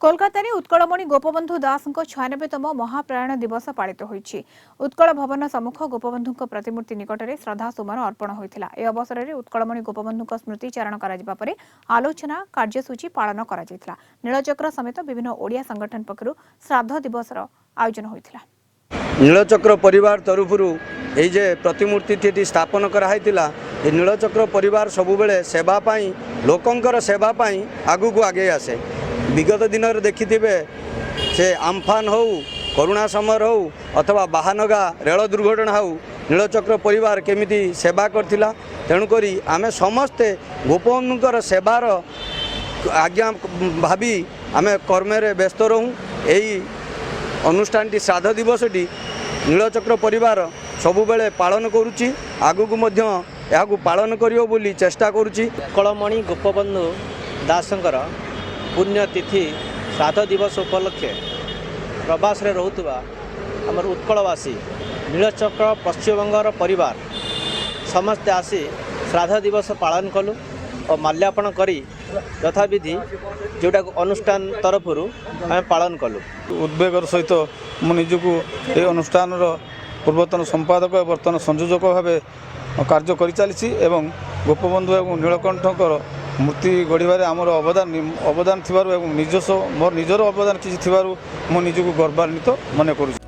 कोलकाता उत्कलमणि गोपबंधु दास 96तम महाप्रयाण दिवस पालित होइछि। उत्कल भवन सम्मुख गोपबंधु प्रतिमूर्ति निकट में श्रद्धासुमन अर्पण होता। यह अवसर में उत्कलमणि गोपबंधु स्मृतिचारण कर आलोचना कार्यसूची पालन कर नीलचक्र समेत विभिन्न ओडिया संगठन पक्षर श्राद्ध दिवस आयोजन होता। नीलचक्र परिवार तरफ ये प्रतिमूर्ति स्थापन कराइला। नीलचक्र परिवार सबुबले सेवाई लोकंकर सेवाई आगु को आगे आसे। विगत दिन में देखिथे से आम्फान हो करुणा समर हो अथवा बाहानगा रेल दुर्घटना हो नीलचक्र परिवार केमिति सेवा करथिला। तेणुकरी आमे समस्ते गोपबंधुकर सेवार आज्ञा भावी आमे कर्मे व्यस्त रहूँ। यही अनुष्ठान श्राद्ध दिवसटी नीलचक्र परिवार सबुबले पालन करुच्ची। आगु यहाँ पालन करियो बोली चेष्टा करुच्ची। उत्कलमणि गोपबंधु दासंकर पुण्यतिथि श्राद्ध दिवस उपलक्षे प्रवास रे रहुतबा आमर उत्कलवासी नीलचक्र पश्चिमबंगर परिवार समस्ते आसी श्राद्ध दिवस पालन कलु और माल्यार्पण करी यथाविधि जोटा अनुष्ठान तरफ आम पालन कलु। उद्वेगर सहित मु निजको ये अनुष्ठान पूर्वतन संपादक वर्तमान संयोजक भाव कार्य कर चली एवं गोपबंधु एवं नीलकंठकर मूर्ति गढ़ आमर अवदान थी निजस्व मोर निजर अवदान किसी थी निजक गर्वान्वित मन करुँ।